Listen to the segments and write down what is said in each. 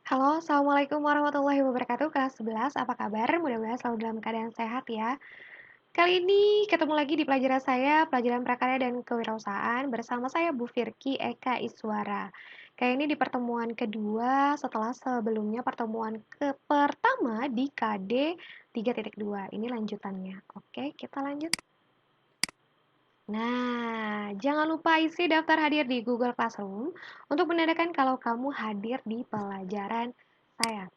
Halo, Assalamualaikum warahmatullahi wabarakatuh. Kelas 11, apa kabar? Mudah-mudahan selalu dalam keadaan sehat ya. Kali ini ketemu lagi di pelajaran saya, pelajaran prakarya dan kewirausahaan bersama saya Bu Firki Eka Iswara. Kali ini di pertemuan kedua setelah sebelumnya pertemuan pertama di KD 3.2. Ini lanjutannya. Oke, kita lanjut. Nah, jangan lupa isi daftar hadir di Google Classroom untuk menandakan kalau kamu hadir di pelajaran saya.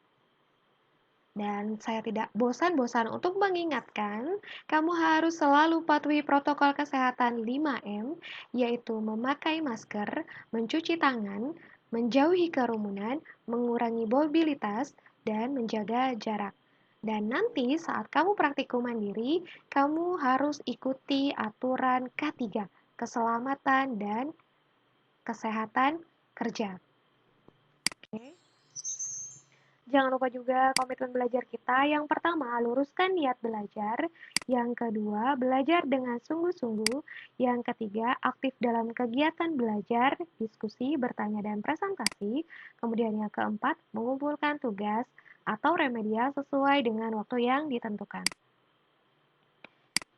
Dan saya tidak bosan-bosan untuk mengingatkan, kamu harus selalu patuhi protokol kesehatan 5M, yaitu memakai masker, mencuci tangan, menjauhi kerumunan, mengurangi mobilitas, dan menjaga jarak. Dan nanti saat kamu praktikum mandiri, kamu harus ikuti aturan K3, keselamatan dan kesehatan kerja. Oke. Jangan lupa juga komitmen belajar kita. Yang pertama, luruskan niat belajar. Yang kedua, belajar dengan sungguh-sungguh. Yang ketiga, aktif dalam kegiatan belajar, diskusi, bertanya, dan presentasi. Kemudian yang keempat, mengumpulkan tugas atau remedial sesuai dengan waktu yang ditentukan.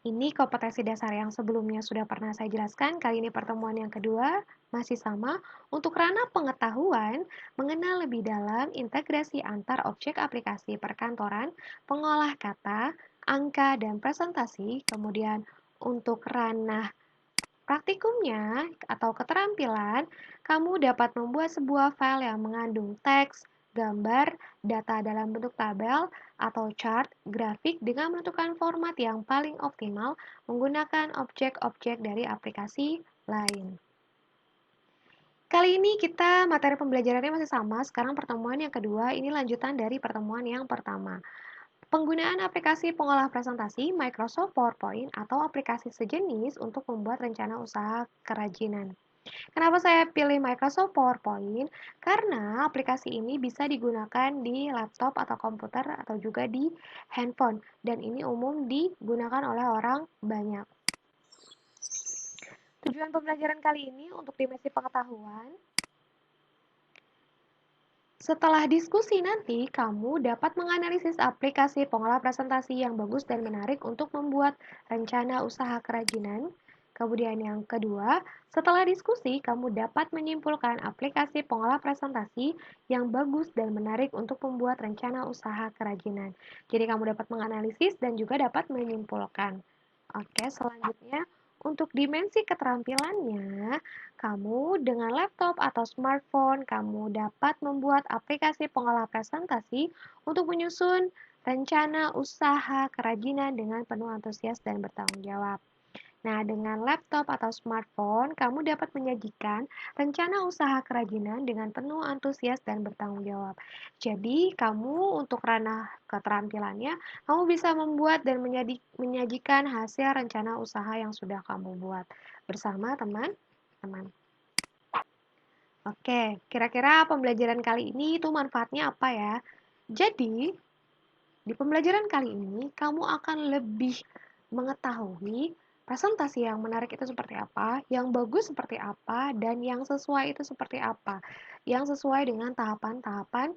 Ini kompetensi dasar yang sebelumnya sudah pernah saya jelaskan. Kali ini pertemuan yang kedua masih sama. Untuk ranah pengetahuan, mengenal lebih dalam integrasi antar objek aplikasi perkantoran, pengolah kata, angka, dan presentasi. Kemudian untuk ranah praktikumnya atau keterampilan, kamu dapat membuat sebuah file yang mengandung teks, gambar, data dalam bentuk tabel, atau chart, grafik dengan menentukan format yang paling optimal menggunakan objek-objek dari aplikasi lain. Kali ini kita materi pembelajarannya masih sama, sekarang pertemuan yang kedua, ini lanjutan dari pertemuan yang pertama. Penggunaan aplikasi pengolah presentasi Microsoft PowerPoint atau aplikasi sejenis untuk membuat rencana usaha kerajinan. Kenapa saya pilih Microsoft PowerPoint? Karena aplikasi ini bisa digunakan di laptop atau komputer atau juga di handphone dan ini umum digunakan oleh orang banyak. Tujuan pembelajaran kali ini untuk dimensi pengetahuan. Setelah diskusi nanti, kamu dapat menganalisis aplikasi pengolah presentasi yang bagus dan menarik untuk membuat rencana usaha kerajinan. Kemudian yang kedua, setelah diskusi, kamu dapat menyimpulkan aplikasi pengolah presentasi yang bagus dan menarik untuk membuat rencana usaha kerajinan. Jadi kamu dapat menganalisis dan juga dapat menyimpulkan. Oke, selanjutnya untuk dimensi keterampilannya, kamu dengan laptop atau smartphone, kamu dapat membuat aplikasi pengolah presentasi untuk menyusun rencana usaha kerajinan dengan penuh antusias dan bertanggung jawab. Nah, dengan laptop atau smartphone, kamu dapat menyajikan rencana usaha kerajinan dengan penuh antusias dan bertanggung jawab. Jadi, kamu untuk ranah keterampilannya, kamu bisa membuat dan menyajikan hasil rencana usaha yang sudah kamu buat bersama teman-teman. Oke, kira-kira pembelajaran kali ini itu manfaatnya apa ya? Jadi, di pembelajaran kali ini, kamu akan lebih mengetahui presentasi yang menarik itu seperti apa, yang bagus seperti apa, dan yang sesuai itu seperti apa. Yang sesuai dengan tahapan-tahapan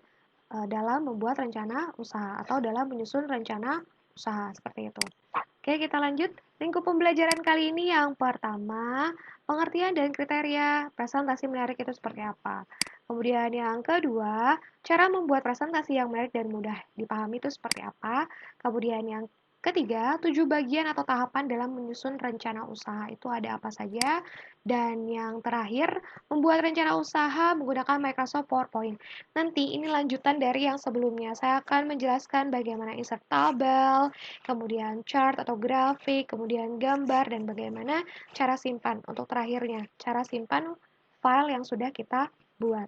dalam membuat rencana usaha atau dalam menyusun rencana usaha seperti itu. Oke, kita lanjut. Lingkup pembelajaran kali ini yang pertama, pengertian dan kriteria presentasi menarik itu seperti apa. Kemudian yang kedua, cara membuat presentasi yang menarik dan mudah dipahami itu seperti apa. Kemudian yang ketiga, 7 bagian atau tahapan dalam menyusun rencana usaha itu ada apa saja. Dan yang terakhir, membuat rencana usaha menggunakan Microsoft PowerPoint. Nanti ini lanjutan dari yang sebelumnya. Saya akan menjelaskan bagaimana insert tabel, kemudian chart atau grafik, kemudian gambar, dan bagaimana cara simpan. Untuk terakhirnya, cara simpan file yang sudah kita buat.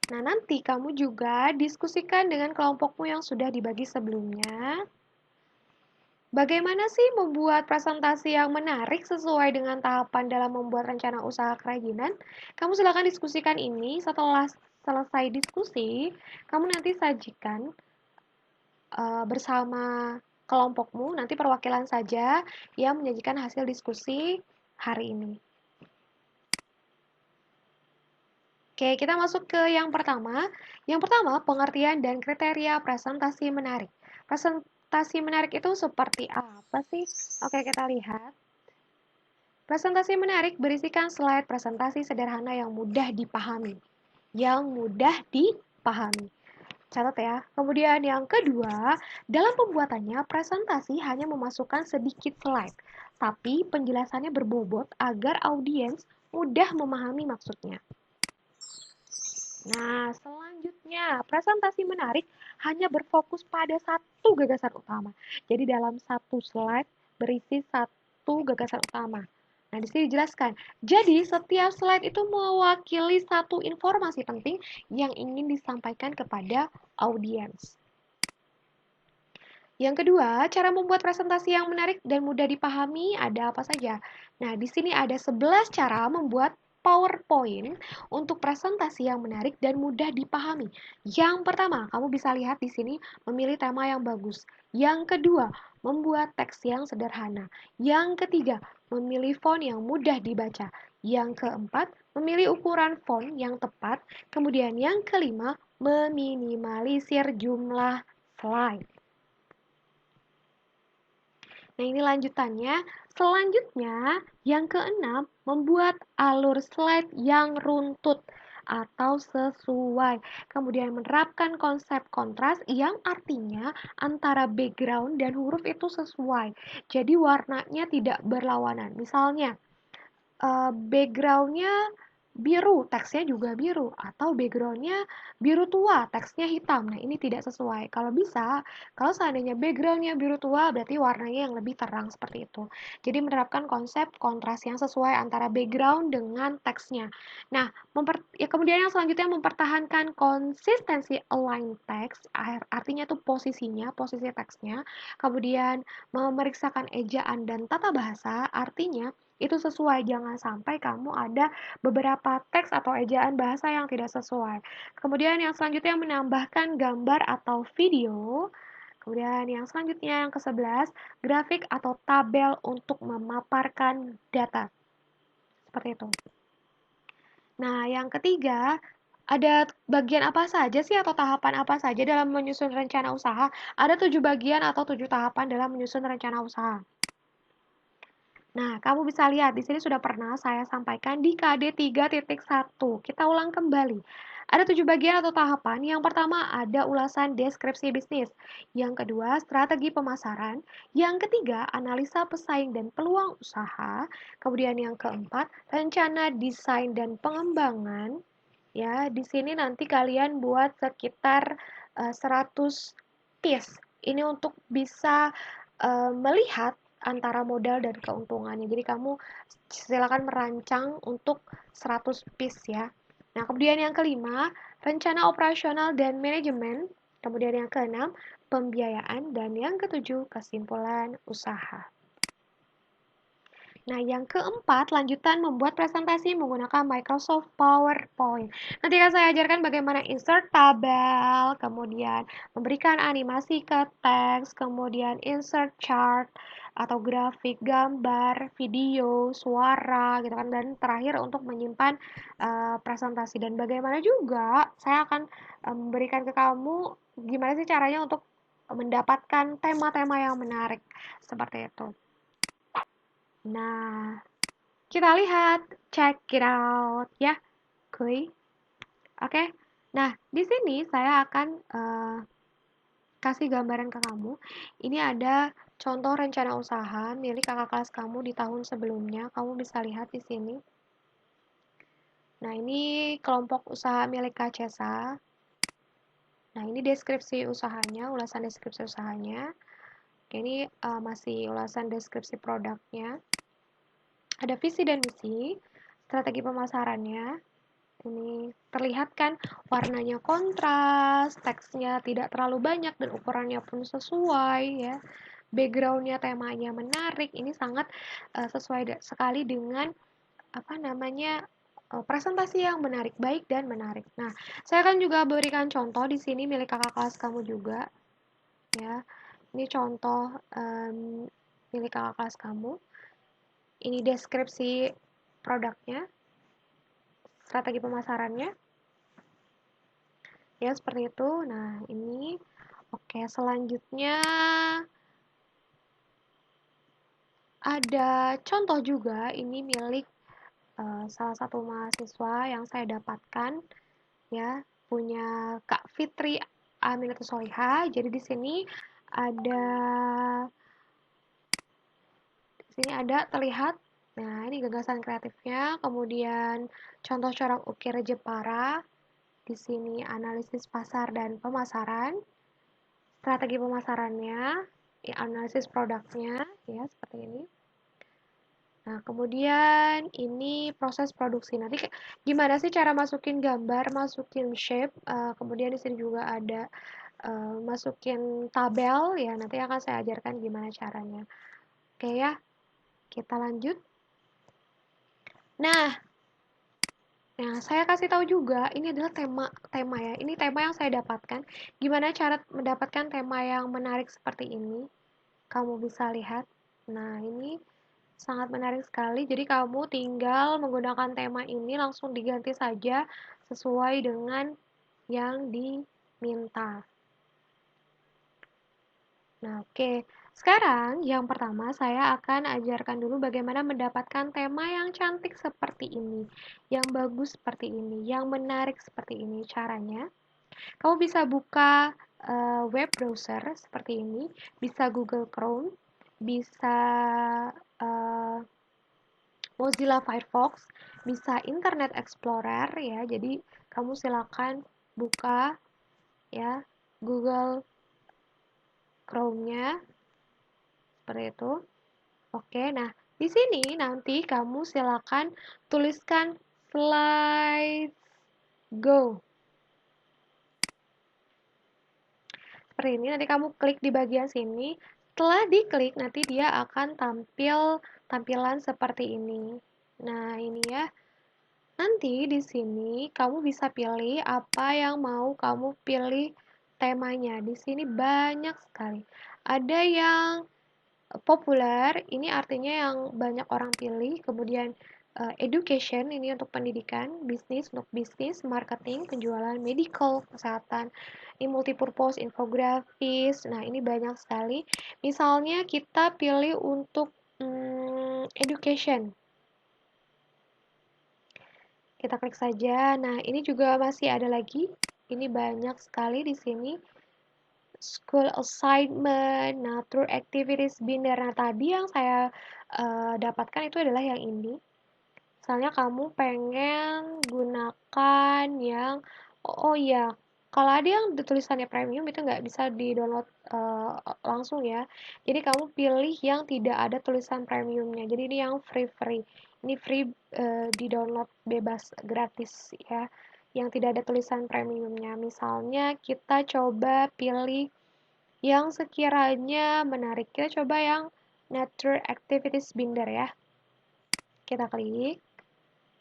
Nah, nanti kamu juga diskusikan dengan kelompokmu yang sudah dibagi sebelumnya. Bagaimana sih membuat presentasi yang menarik sesuai dengan tahapan dalam membuat rencana usaha kerajinan? Kamu silakan diskusikan ini. Setelah selesai diskusi, kamu nanti sajikan bersama kelompokmu, nanti perwakilan saja yang menyajikan hasil diskusi hari ini. Oke, kita masuk ke yang pertama. Yang pertama, pengertian dan kriteria presentasi menarik. Presentasi menarik itu seperti apa sih? Oke, kita lihat. Presentasi menarik berisikan slide presentasi sederhana yang mudah dipahami. Yang mudah dipahami. Catat ya. Kemudian yang kedua, dalam pembuatannya presentasi hanya memasukkan sedikit slide, tapi penjelasannya berbobot agar audiens mudah memahami maksudnya. Nah, selanjutnya, presentasi menarik hanya berfokus pada satu gagasan utama. Jadi dalam satu slide berisi satu gagasan utama. Nah, di sini dijelaskan. Jadi, setiap slide itu mewakili satu informasi penting yang ingin disampaikan kepada audiens. Yang kedua, cara membuat presentasi yang menarik dan mudah dipahami ada apa saja? Nah, di sini ada 11 cara membuat PowerPoint untuk presentasi yang menarik dan mudah dipahami. Yang pertama, kamu bisa lihat di sini memilih tema yang bagus. Yang kedua, membuat teks yang sederhana. Yang ketiga, memilih font yang mudah dibaca. Yang keempat, memilih ukuran font yang tepat. Kemudian yang kelima, meminimalisir jumlah slide. Nah, ini lanjutannya. Selanjutnya, yang keenam, membuat alur slide yang runtut atau sesuai. Kemudian menerapkan konsep kontras yang artinya antara background dan huruf itu sesuai. Jadi warnanya tidak berlawanan. Misalnya, backgroundnya biru, teksnya juga biru, atau backgroundnya biru tua, teksnya hitam. Nah, ini tidak sesuai. Kalau bisa, kalau seandainya backgroundnya biru tua, berarti warnanya yang lebih terang seperti itu. Jadi menerapkan konsep kontras yang sesuai antara background dengan teksnya. Nah, kemudian yang selanjutnya mempertahankan konsistensi align text, artinya itu posisinya, posisi teksnya. Kemudian memeriksakan ejaan dan tata bahasa, artinya itu sesuai. Jangan sampai kamu ada beberapa teks atau ejaan bahasa yang tidak sesuai. Kemudian yang selanjutnya menambahkan gambar atau video. Kemudian yang selanjutnya yang ke-11, grafik atau tabel untuk memaparkan data. Seperti itu. Nah, yang ketiga, ada bagian apa saja sih atau tahapan apa saja dalam menyusun rencana usaha? Ada 7 bagian atau 7 tahapan dalam menyusun rencana usaha. Nah, kamu bisa lihat di sini sudah pernah saya sampaikan di KD 3.1. Kita ulang kembali. Ada 7 bagian atau tahapan. Yang pertama ada ulasan deskripsi bisnis. Yang kedua, strategi pemasaran. Yang ketiga, analisa pesaing dan peluang usaha. Kemudian yang keempat, rencana desain dan pengembangan. Ya, di sini nanti kalian buat sekitar 100 piece. Ini untuk bisa melihat antara modal dan keuntungannya. Jadi kamu silakan merancang untuk 100 piece ya. Nah, kemudian yang kelima, rencana operasional dan manajemen. Kemudian yang keenam, pembiayaan. Dan yang ketujuh, kesimpulan usaha. Nah, yang keempat, lanjutan membuat presentasi menggunakan Microsoft PowerPoint. Nanti akan saya ajarkan bagaimana insert tabel, kemudian memberikan animasi ke teks, kemudian insert chart atau grafik, gambar, video, suara, gitu kan. Dan terakhir untuk menyimpan presentasi. Dan bagaimana juga saya akan memberikan ke kamu gimana sih caranya untuk mendapatkan tema-tema yang menarik seperti itu. Nah, kita lihat, check it out ya, kuy. Oke. Nah, di sini saya akan kasih gambaran ke kamu. Ini ada contoh rencana usaha milik kakak kelas kamu di tahun sebelumnya. Kamu bisa lihat di sini. Nah, ini kelompok usaha milik Kak Cesa. Nah, ini deskripsi usahanya, ulasan deskripsi usahanya. Oke, ini masih ulasan deskripsi produknya. Ada visi dan misi, strategi pemasarannya. Ini terlihat kan warnanya kontras, teksnya tidak terlalu banyak dan ukurannya pun sesuai ya. Backgroundnya temanya menarik. Ini sangat sesuai sekali dengan apa namanya presentasi yang menarik, baik dan menarik. Nah, saya akan juga berikan contoh di sini milik kakak kelas kamu juga ya. Ini contoh milik kakak kelas kamu. Ini deskripsi produknya, strategi pemasarannya. Ya, seperti itu. Nah, ini oke, selanjutnya ada contoh juga, ini milik salah satu mahasiswa yang saya dapatkan, ya, punya Kak Fitri Aminatus Solihah. Jadi ada di sini ada terlihat. Nah, ini gagasan kreatifnya, kemudian contoh corak ukir Jepara, di sini analisis pasar dan pemasaran, strategi pemasarannya, ya, analisis produknya, ya, seperti ini. Nah, kemudian ini proses produksi. Nanti gimana sih cara masukin gambar, masukin shape, kemudian di sini juga ada masukin tabel, ya, nanti akan saya ajarkan gimana caranya. Oke ya, kita lanjut. Nah, saya kasih tahu juga, ini adalah tema ya. Ini tema yang saya dapatkan. Gimana cara mendapatkan tema yang menarik seperti ini? Kamu bisa lihat. Nah, ini sangat menarik sekali. Jadi kamu tinggal menggunakan tema ini langsung diganti saja sesuai dengan yang diminta. Nah, oke. Sekarang yang pertama saya akan ajarkan dulu bagaimana mendapatkan tema yang cantik seperti ini, yang bagus seperti ini, yang menarik seperti ini. Caranya, kamu bisa buka web browser seperti ini, bisa Google Chrome, bisa uh, Mozilla Firefox, bisa Internet Explorer ya. Jadi kamu silakan buka ya Google Chrome-nya seperti itu. Oke, nah di sini nanti kamu silakan tuliskan slide go. Seperti ini, nanti kamu klik di bagian sini. Setelah diklik, nanti dia akan tampilan seperti ini. Nah, ini ya. Nanti di sini kamu bisa pilih apa yang mau kamu pilih temanya. Di sini banyak sekali. Ada yang populer, ini artinya yang banyak orang pilih. Kemudian education, ini untuk pendidikan, bisnis untuk bisnis, marketing, penjualan, medical, kesehatan, ini multipurpose, infografis. Nah, ini banyak sekali. Misalnya kita pilih untuk education. Kita klik saja. Nah, ini juga masih ada lagi. Ini banyak sekali di sini. School assignment, nature activities, binder. Nah, tadi yang saya dapatkan itu adalah yang ini. Misalnya kamu pengen gunakan yang, oh iya, kalau ada yang tulisannya premium itu nggak bisa di-download langsung ya. Jadi kamu pilih yang tidak ada tulisan premiumnya. Jadi ini yang free-free. Ini free di-download bebas, gratis ya. Yang tidak ada tulisan premiumnya. Misalnya kita coba pilih yang sekiranya menarik. Kita coba yang Nature Activities Binder ya. Kita klik.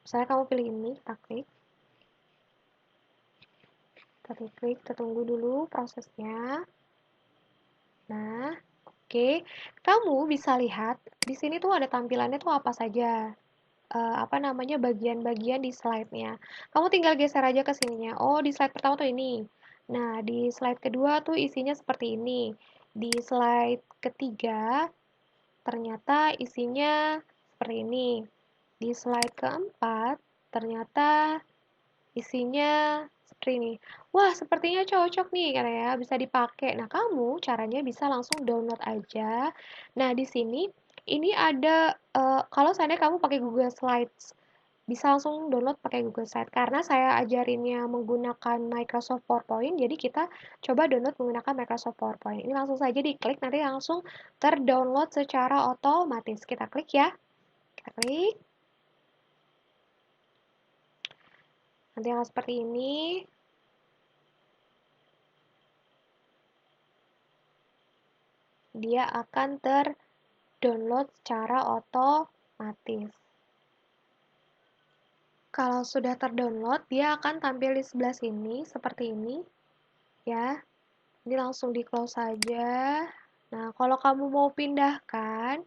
Misalnya kamu pilih ini, kita klik. Kita tunggu dulu prosesnya. Nah, oke. Kamu bisa lihat, di sini tuh ada tampilannya tuh apa saja. Apa namanya, bagian-bagian di slide-nya. Kamu tinggal geser aja ke sininya. Oh, di slide pertama tuh ini. Nah, di slide kedua tuh isinya seperti ini. Di slide ketiga, ternyata isinya seperti ini. Di slide keempat, ternyata isinya seperti ini. Wah, sepertinya cocok nih, karena ya bisa dipakai. Nah, kamu caranya bisa langsung download aja. Nah, di sini ini ada kalau seandainya kamu pakai Google Slides, bisa langsung download pakai Google Slides. Karena saya ajarinnya menggunakan Microsoft PowerPoint, jadi kita coba download menggunakan Microsoft PowerPoint. Ini langsung saja diklik, nanti langsung terdownload secara otomatis. Kita klik ya. Kita klik. Nanti akan seperti ini. Dia akan terdownload secara otomatis. Kalau sudah terdownload, dia akan tampil di sebelah sini seperti ini, ya. Ini langsung di close saja. Nah, kalau kamu mau pindahkan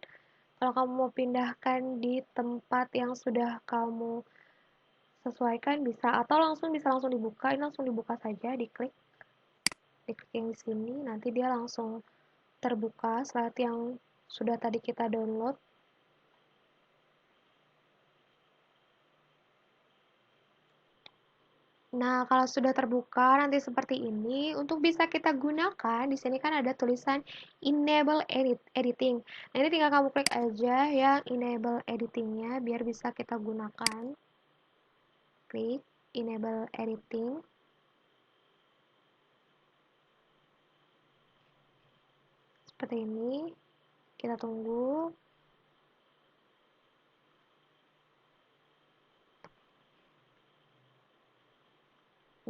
di tempat yang sudah kamu sesuaikan bisa atau bisa langsung dibuka. Ini langsung dibuka saja, diklik yang di sini, nanti dia langsung terbuka slide yang sudah tadi kita download. Nah, kalau sudah terbuka nanti seperti ini, untuk bisa kita gunakan, di sini kan ada tulisan enable editing. Nah, ini tinggal kamu klik aja yang enable editingnya biar bisa kita gunakan. Klik enable editing. Seperti ini. Kita tunggu.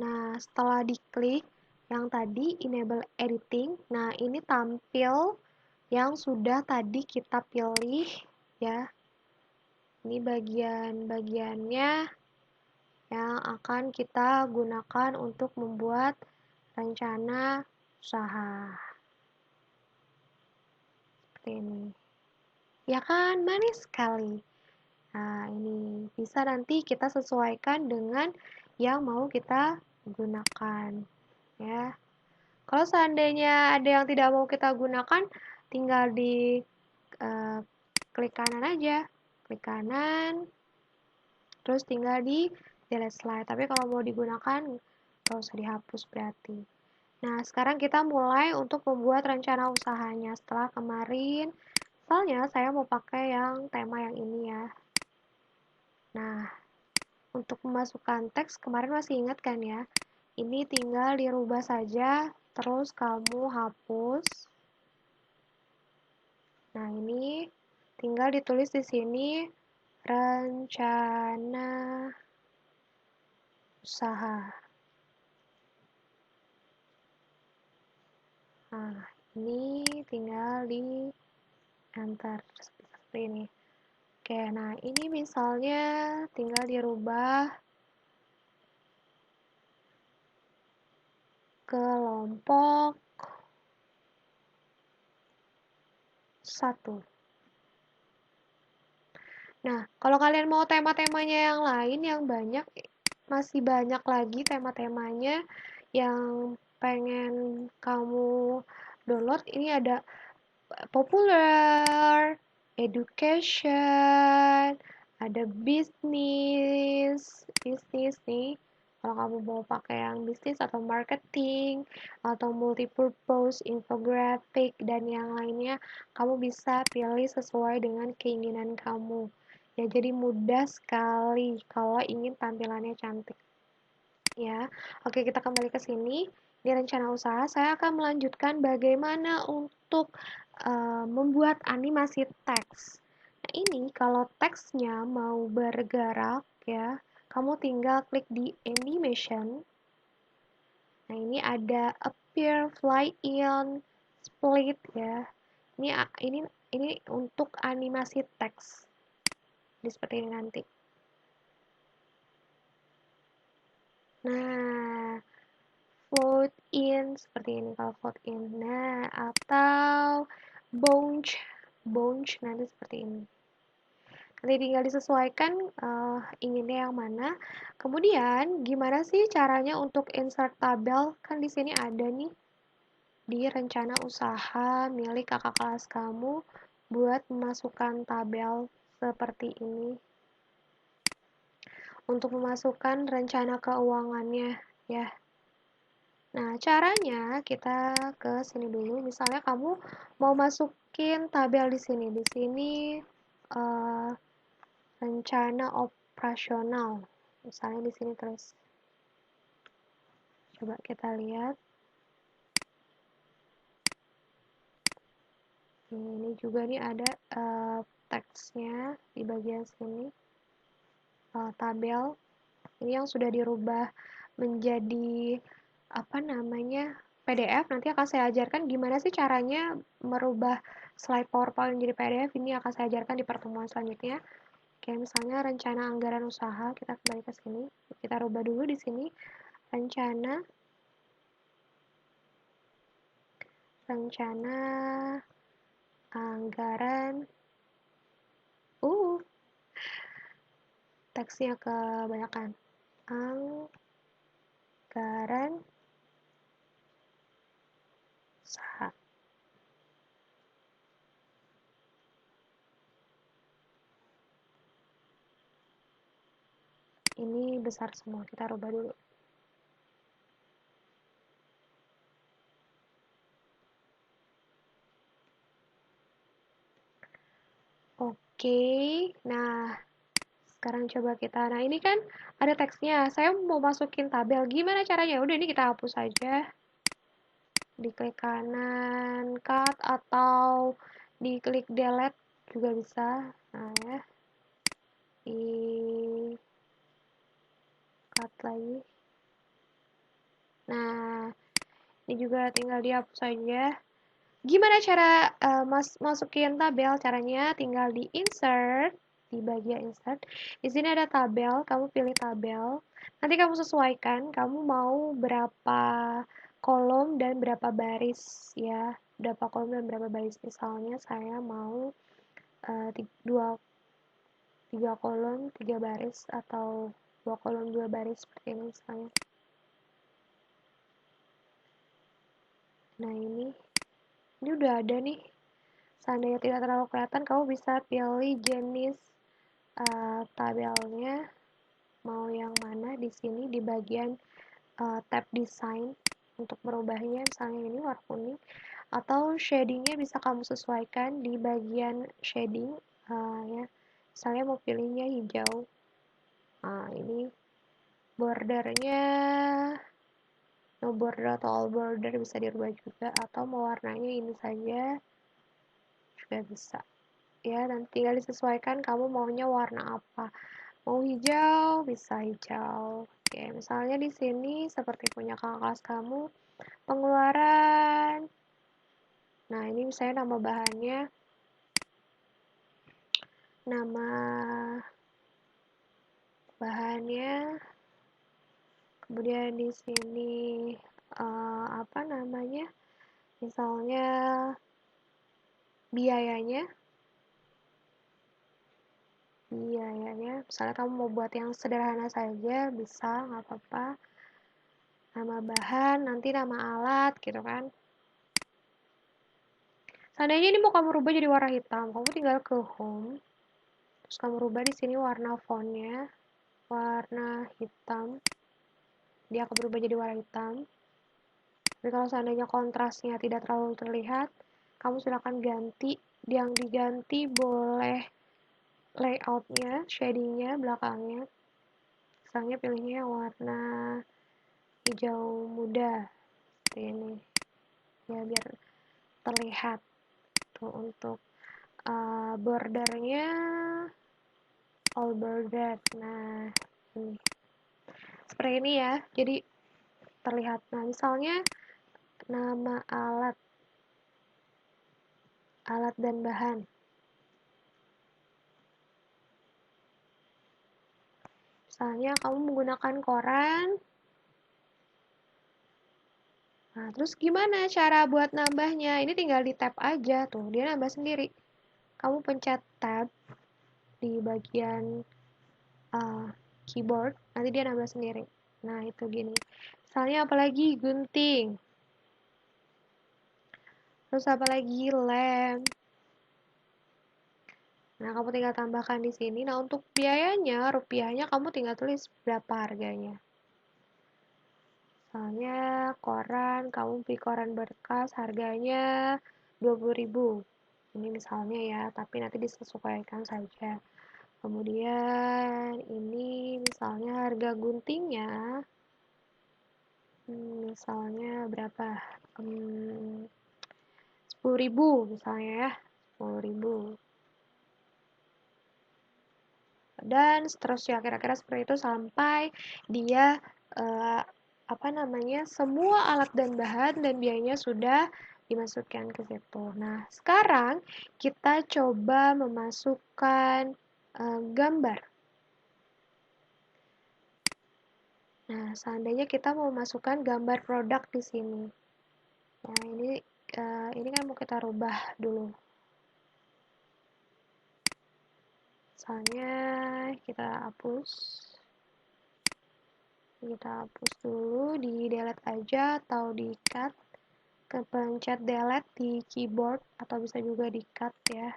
Nah, setelah diklik yang tadi enable editing, nah ini tampil yang sudah tadi kita pilih ya. Ini bagian-bagiannya yang akan kita gunakan untuk membuat rencana usaha. Seperti ini. Ya kan, manis sekali. Nah, ini bisa nanti kita sesuaikan dengan yang mau kita gunakan. Ya. Kalau seandainya ada yang tidak mau kita gunakan, tinggal di klik kanan aja. Klik kanan, terus tinggal di delete slide. Tapi kalau mau digunakan, nggak usah dihapus berarti. Nah, sekarang kita mulai untuk membuat rencana usahanya. Setelah kemarin, misalnya saya mau pakai yang tema yang ini ya. Nah, untuk memasukkan teks, kemarin masih ingat kan ya? Ini tinggal dirubah saja, terus kamu hapus. Nah, ini tinggal ditulis di sini rencana usaha. Nah, ini tinggal di enter seperti ini. Oke, nah ini misalnya tinggal dirubah kelompok 1. Nah, kalau kalian mau tema-temanya yang lain yang banyak, masih banyak lagi tema-temanya yang pengen kamu download. Ini ada popular, education, ada bisnis nih. Kalau kamu mau pakai yang bisnis atau marketing atau multipurpose, infographic dan yang lainnya, kamu bisa pilih sesuai dengan keinginan kamu. Ya, jadi mudah sekali kalau ingin tampilannya cantik. Ya, oke kita kembali ke sini. Di rencana usaha, saya akan melanjutkan bagaimana untuk membuat animasi teks. Nah, ini kalau teksnya mau bergerak ya, kamu tinggal klik di animation. Nah, ini ada appear, fly in, split ya. Ini untuk animasi teks. Seperti ini nanti. Nah, float in seperti ini kalau float in. Nah, atau bounce nanti seperti ini. Nanti tinggal disesuaikan inginnya yang mana. Kemudian, gimana sih caranya untuk insert tabel? Kan di sini ada nih di rencana usaha milik kakak kelas kamu buat memasukkan tabel seperti ini. Untuk memasukkan rencana keuangannya ya. Nah, caranya kita ke sini dulu. Misalnya kamu mau masukin tabel di sini. Di sini rencana operasional. Misalnya di sini terus. Coba kita lihat. Ini juga nih ada teksnya di bagian sini. Tabel. Ini yang sudah dirubah menjadi apa namanya PDF. Nanti akan saya ajarkan gimana sih caranya merubah slide PowerPoint menjadi PDF. Ini akan saya ajarkan di pertemuan selanjutnya. Oke, misalnya rencana anggaran usaha, kita kembali ke sini. Kita rubah dulu di sini rencana anggaran teksnya kebanyakan. anggaran sah. Ini besar semua, kita rubah dulu. Oke, nah sekarang coba kita, nah ini kan ada teksnya, saya mau masukin tabel, gimana caranya? Udah ini kita hapus aja, diklik kanan, cut, atau diklik delete juga bisa, nah ya, di cut lagi. Nah, ini juga tinggal dihapus saja. Gimana cara masukin tabel? Caranya tinggal di insert, di bagian insert. Di sini ada tabel, kamu pilih tabel. Nanti kamu sesuaikan, kamu mau berapa kolom dan berapa baris ya. Berapa kolom dan berapa baris. Misalnya saya mau tiga kolom, tiga baris, atau dua kolom, dua baris seperti ini misalnya. Nah ini udah ada nih. Seandainya tidak terlalu kelihatan, kamu bisa pilih jenis tabelnya mau yang mana di sini di bagian tab design untuk merubahnya, misalnya ini warna kuning, atau shadingnya bisa kamu sesuaikan di bagian shading ya, misalnya mau pilihnya hijau. Nah ini bordernya no border atau all border bisa dirubah juga, atau mau warnanya ini saja juga bisa ya, dan tinggal disesuaikan kamu maunya warna apa. Mau hijau bisa hijau. Oke, misalnya di sini seperti punya kakak kelas kamu, pengeluaran. Nah ini misalnya nama bahannya, nama bahannya, kemudian di sini apa namanya, misalnya biayanya, misalnya kamu mau buat yang sederhana saja bisa, nggak apa-apa. Nama bahan, nanti nama alat gitu kan. Seandainya ini mau kamu rubah jadi warna hitam, kamu tinggal ke home, terus kamu rubah di sini warna fontnya, warna hitam, dia akan berubah jadi warna hitam. Tapi kalau seandainya kontrasnya tidak terlalu terlihat, kamu silakan ganti. Yang diganti boleh layoutnya, shadingnya, belakangnya. Misalnya pilihnya yang warna hijau muda, seperti ini. Ya biar terlihat. Tuh, untuk bordernya all border. Nah, ini. Seperti ini ya. Jadi terlihat. Nah, misalnya nama alat dan bahan. Misalnya kamu menggunakan koran. Nah, terus gimana cara buat nambahnya? Ini tinggal di tab aja tuh, dia nambah sendiri. Kamu pencet tab di bagian keyboard, nanti dia nambah sendiri. Nah, itu gini. Misalnya apalagi gunting. Terus apalagi lem. Nah, kamu tinggal tambahkan di sini. Nah, untuk biayanya, rupiahnya kamu tinggal tulis berapa harganya. Misalnya koran, kamu beli koran bekas harganya 20.000. Ini misalnya ya, tapi nanti disesuaikan saja. Kemudian ini misalnya harga guntingnya, misalnya berapa? 10.000 misalnya ya, 10.000. Dan seterusnya kira-kira seperti itu sampai dia apa namanya, semua alat dan bahan dan biayanya sudah dimasukkan ke situ. Nah, sekarang kita coba memasukkan gambar. Nah, seandainya kita mau masukkan gambar produk di sini. Nah, ini kan mau kita rubah dulu. Misalnya kita hapus. Kita hapus dulu, di delete aja atau di cut. Kepencet delete di keyboard atau bisa juga di cut ya.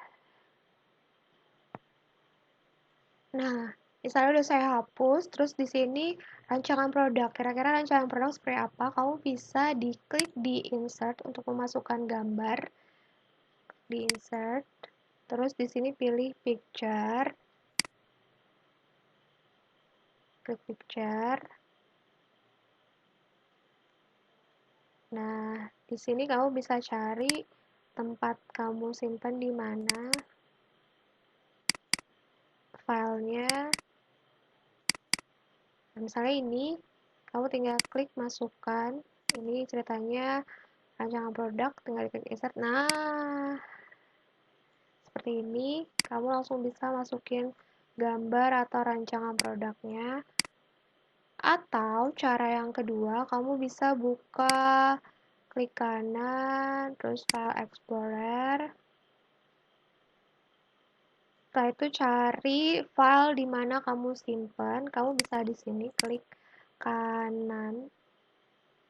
Nah, misalnya udah saya hapus, terus di sini rancangan produk. Kira-kira rancangan produk seperti apa? Kamu bisa diklik di insert untuk memasukkan gambar, di insert. Terus di sini pilih picture, klik picture. Nah, di sini kamu bisa cari tempat kamu simpan di mana filenya. Nah, misalnya ini, kamu tinggal klik masukkan. Ini ceritanya rancangan produk, tinggal klik insert. Nah, seperti ini, kamu langsung bisa masukin gambar atau rancangan produknya. Atau cara yang kedua, kamu bisa buka, klik kanan, terus File Explorer. Setelah itu cari file di mana kamu simpan. Kamu bisa di sini klik kanan.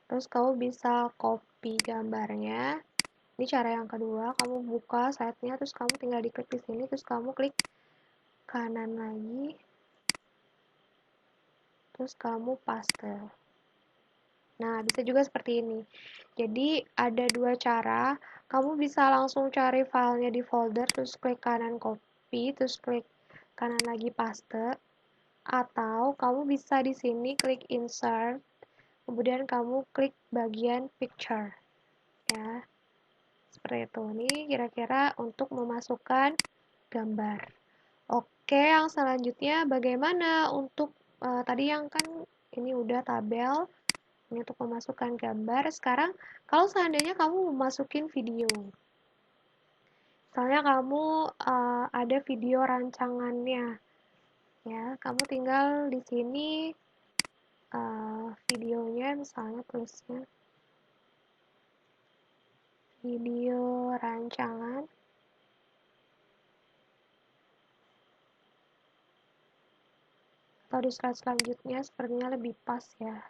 Terus kamu bisa copy gambarnya. Ini cara yang kedua, kamu buka site-nya, terus kamu tinggal diklik di sini, terus kamu klik kanan lagi, terus kamu paste. Nah, bisa juga seperti ini. Jadi, ada dua cara. Kamu bisa langsung cari filenya di folder, terus klik kanan copy, terus klik kanan lagi paste. Atau, kamu bisa di sini klik insert, kemudian kamu klik bagian picture. Ya, seperti itu. Ini kira-kira untuk memasukkan gambar. Oke, yang selanjutnya bagaimana untuk tadi yang kan ini udah tabel ini untuk memasukkan gambar. Sekarang kalau seandainya kamu memasukin video, misalnya kamu ada video rancangannya, ya, kamu tinggal di sini videonya, misalnya tulisnya video rancangan. Atau di slide selanjutnya sepertinya lebih pas ya.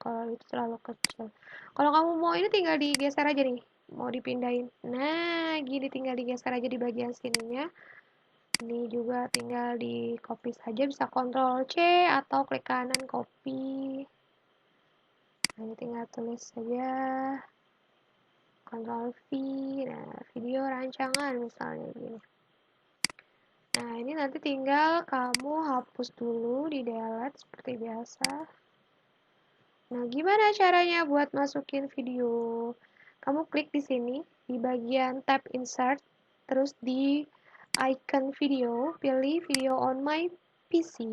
Kalau itu terlalu kecil. Kalau kamu mau ini tinggal digeser aja nih. Mau dipindahin. Nah, gini tinggal digeser aja di bagian sininya. Ini juga tinggal di copy saja. Bisa Ctrl C atau klik kanan copy. Nah, ini tinggal tulis saja. Ctrl V. Nah, video rancangan misalnya gini. Nah, ini nanti tinggal kamu hapus dulu di delete seperti biasa. Nah, gimana caranya buat masukin video? Kamu klik di sini, di bagian tab insert, terus di icon video, pilih video on my PC.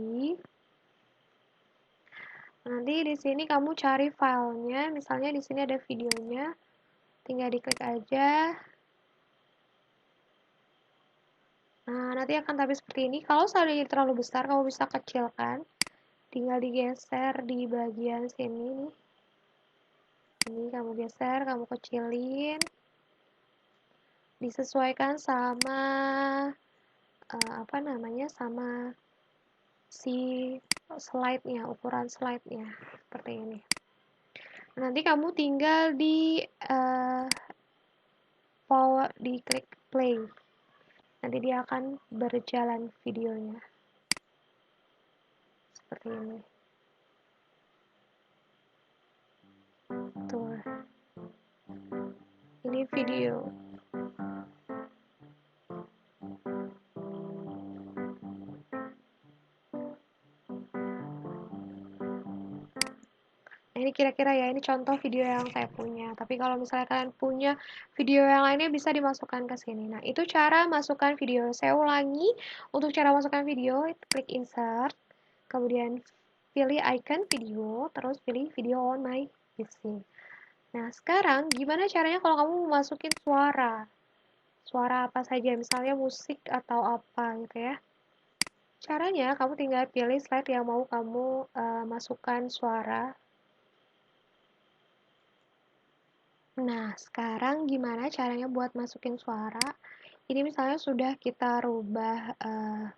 Nanti di sini kamu cari filenya, misalnya di sini ada videonya, tinggal diklik aja. Nah, nanti akan tampil seperti ini. Kalau seandainya terlalu besar, kamu bisa kecilkan. Tinggal digeser di bagian sini nih. Ini kamu geser, kamu kecilin. Disesuaikan sama apa namanya, sama si slide-nya, ukuran slide-nya seperti ini. Nanti kamu tinggal di power, di klik play. Nanti dia akan berjalan videonya seperti ini. Tuh, ini video. Nah, ini kira-kira ya, ini contoh video yang saya punya. Tapi kalau misalnya kalian punya video yang lainnya bisa dimasukkan ke sini. Nah, itu cara masukkan video. Saya ulangi, untuk cara masukkan video, klik insert, kemudian pilih icon video, terus pilih video on my PC. Nah, sekarang gimana caranya kalau kamu mau masukin suara? Suara apa saja, misalnya musik atau apa gitu ya. Caranya, kamu tinggal pilih slide yang mau kamu masukkan suara. Nah, sekarang gimana caranya buat masukin suara? Ini misalnya sudah kita rubah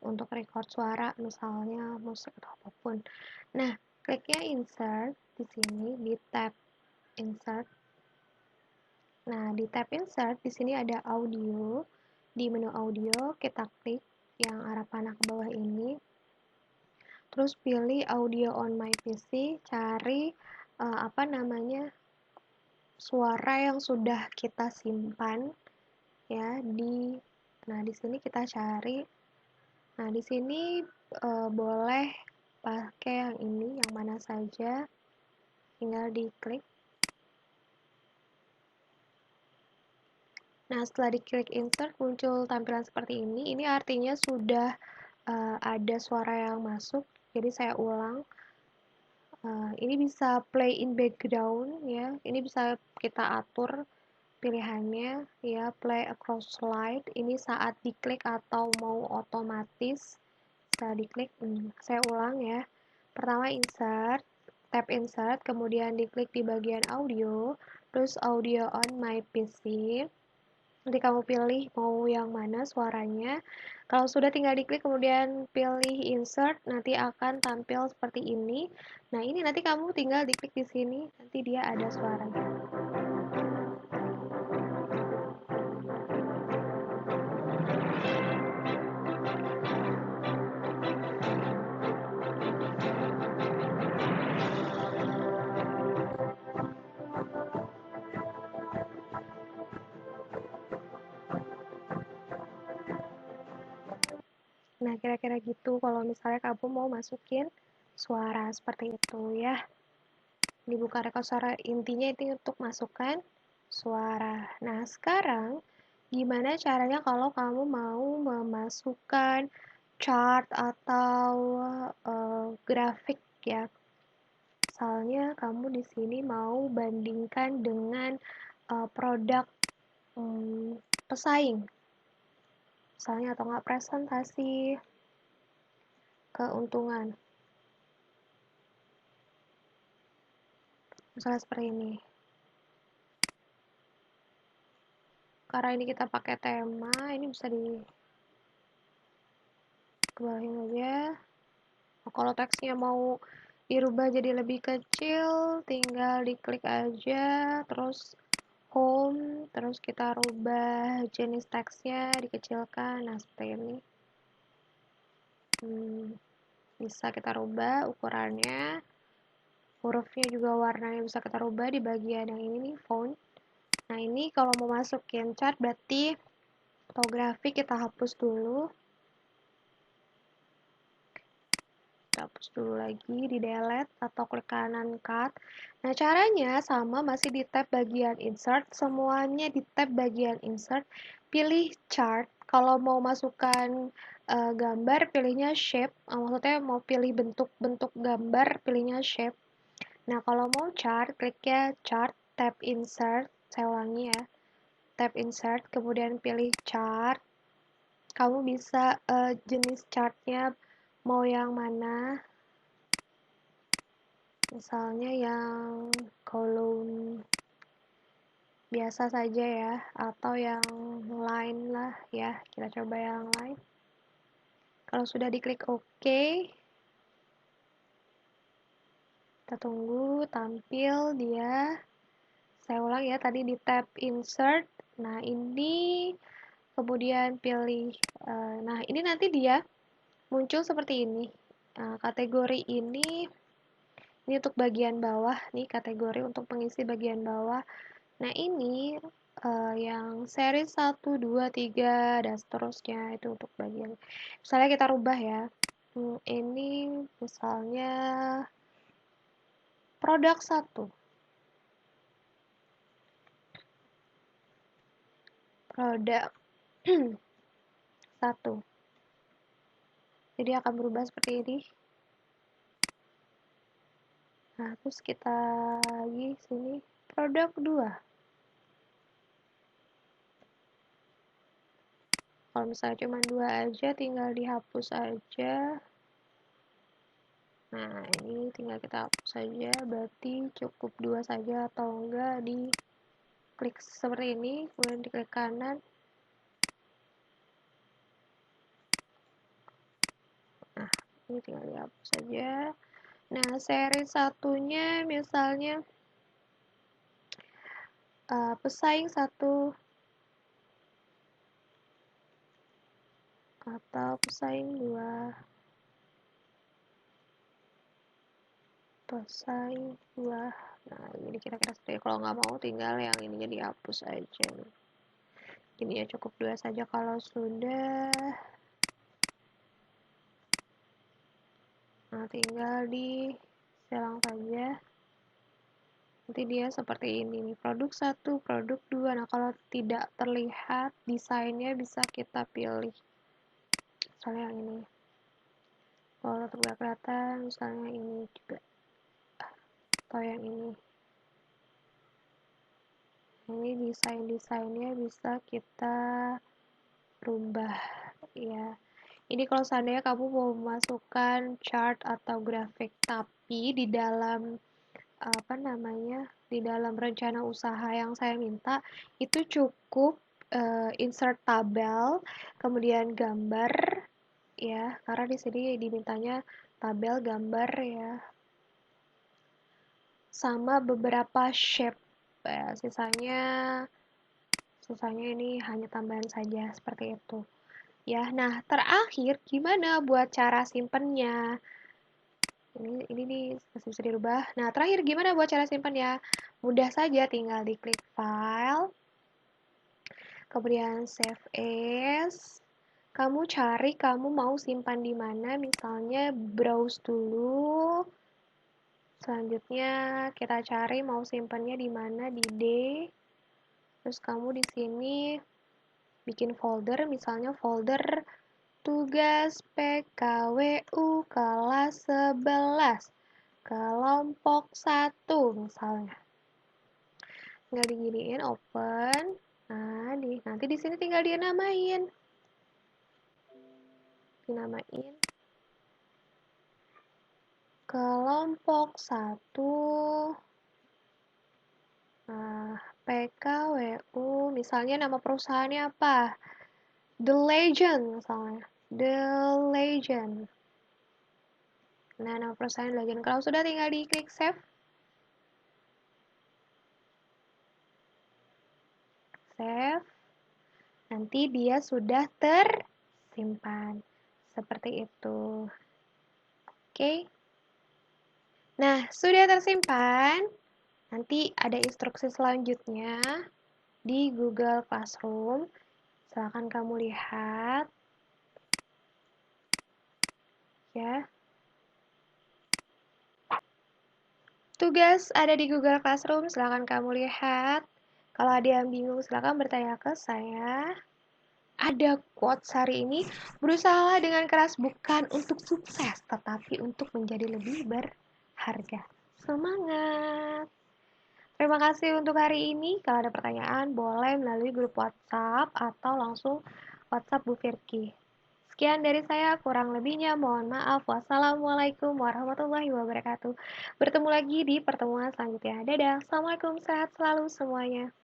untuk record suara, misalnya musik atau apapun. Nah, kliknya insert di sini di tab insert. Nah, di tab insert di sini ada audio. Di menu audio kita klik yang arah panah ke bawah ini. Terus pilih audio on my PC, cari suara yang sudah kita simpan ya nah di sini kita cari. Nah, di sini boleh pakai yang ini, yang mana saja. Tinggal diklik. Nah, setelah diklik insert muncul tampilan seperti ini. Ini artinya sudah ada suara yang masuk. Jadi saya ulang. Ini bisa play in background ya. Ini bisa kita atur pilihannya ya, play across slide. Ini saat diklik atau mau otomatis. Setelah diklik, saya ulang ya. Pertama insert, tab insert, kemudian diklik di bagian audio, terus audio on my PC. Nanti kamu pilih mau yang mana suaranya. Kalau sudah tinggal diklik kemudian pilih insert, nanti akan tampil seperti ini. Nah, ini nanti kamu tinggal diklik di sini, nanti dia ada suaranya. Nah, kira-kira gitu kalau misalnya kamu mau masukin suara seperti itu ya. Dibuka rekod suara, intinya itu untuk masukkan suara. Nah, sekarang gimana caranya kalau kamu mau memasukkan chart atau grafik ya. Misalnya kamu di sini mau bandingkan dengan produk pesaing. Misalnya atau enggak presentasi keuntungan. Misalnya seperti ini. Karena ini kita pakai tema, ini bisa dikebawahin aja. Nah, kalau teksnya mau dirubah jadi lebih kecil, tinggal diklik aja, terus home, terus kita rubah jenis teksnya, dikecilkan, nah seperti ini. Bisa kita rubah ukurannya, hurufnya juga warnanya bisa kita rubah di bagian yang ini nih, font. Nah, ini kalau mau masukin chart berarti fotografi kita hapus dulu. Kita hapus dulu lagi, di delete atau klik kanan cut. Nah, caranya sama, masih di tab bagian insert, semuanya di tab bagian insert, pilih chart. Kalau mau masukkan gambar, pilihnya shape, maksudnya mau pilih bentuk-bentuk gambar, pilihnya shape. Nah, kalau mau chart, kliknya chart, tab insert, saya ulangi ya, tab insert, kemudian pilih chart. Kamu bisa jenis chartnya mau yang mana, misalnya yang kolom biasa saja ya, atau yang line lah ya, kita coba yang line. Kalau sudah diklik OK, kita tunggu tampil dia. Saya ulang ya, tadi di tab insert. Nah, ini kemudian pilih, nah ini nanti dia muncul seperti ini. Nah, kategori ini untuk bagian bawah nih, kategori untuk pengisi bagian bawah. Nah, ini yang seri 1, 2, 3, dan seterusnya itu untuk bagian. Misalnya kita rubah ya. Ini misalnya produk 1. Produk 1. Jadi akan berubah seperti ini. Nah, terus kita lagi sini produk 2. Kalau misalnya cuma 2 aja, tinggal dihapus aja. Nah, ini tinggal kita hapus saja, berarti cukup 2 saja atau enggak di klik seperti ini, kemudian diklik kanan. Nah, ini tinggal dihapus saja. Nah, seri satunya misalnya pesaing satu atau pesaing dua, pesaing dua. Nah, ini kira-kira seperti itu. Kalau nggak mau tinggal yang ininya dihapus aja. Ini ya cukup dua saja kalau sudah. Nah, tinggal di silang saja. Nanti dia seperti ini nih, produk satu, produk dua. Nah, kalau tidak terlihat desainnya bisa kita pilih. Misalnya yang ini. Kalau tetap nggak kelihatan, misalnya ini juga. Atau yang ini. Ini desain-desainnya bisa kita rubah ya. Ini kalau seandainya kamu mau memasukkan chart atau grafik, tapi di dalam apa namanya, di dalam rencana usaha yang saya minta itu cukup insert tabel, kemudian gambar ya, karena di sini dimintanya tabel, gambar ya, sama beberapa shape ya, sisanya ini hanya tambahan saja seperti itu. Ya, nah terakhir gimana buat cara simpennya? Ini nih masih bisa dirubah. Nah, terakhir gimana buat cara simpan ya? Mudah saja, tinggal diklik file, kemudian save as. Kamu cari kamu mau simpan di mana, misalnya browse dulu. Selanjutnya kita cari mau simpannya di mana, di D. Terus kamu di sini bikin folder, misalnya folder tugas PKWU kelas 11. Kelompok 1 misalnya. Tinggal diginiin open. Nah, nanti di sini tinggal dia namain. Dinamain kelompok 1. Nah, PKWU misalnya nama perusahaannya apa? The Legend misalnya. The Legend. Nah, nama perusahaan Legend. Kalau sudah tinggal diklik save. Save. Nanti dia sudah tersimpan. Seperti itu. Oke. Nah, sudah tersimpan. Nanti ada instruksi selanjutnya di Google Classroom. Silahkan kamu lihat. Ya. Tugas ada di Google Classroom, silahkan kamu lihat. Kalau ada yang bingung, silahkan bertanya ke saya. Ada quotes hari ini, berusaha dengan keras bukan untuk sukses, tetapi untuk menjadi lebih berharga. Semangat! Terima kasih untuk hari ini. Kalau ada pertanyaan, boleh melalui grup WhatsApp atau langsung WhatsApp Bu Firki. Sekian dari saya, kurang lebihnya mohon maaf. Wassalamualaikum warahmatullahi wabarakatuh. Bertemu lagi di pertemuan selanjutnya. Dadah, Assalamualaikum, sehat selalu semuanya.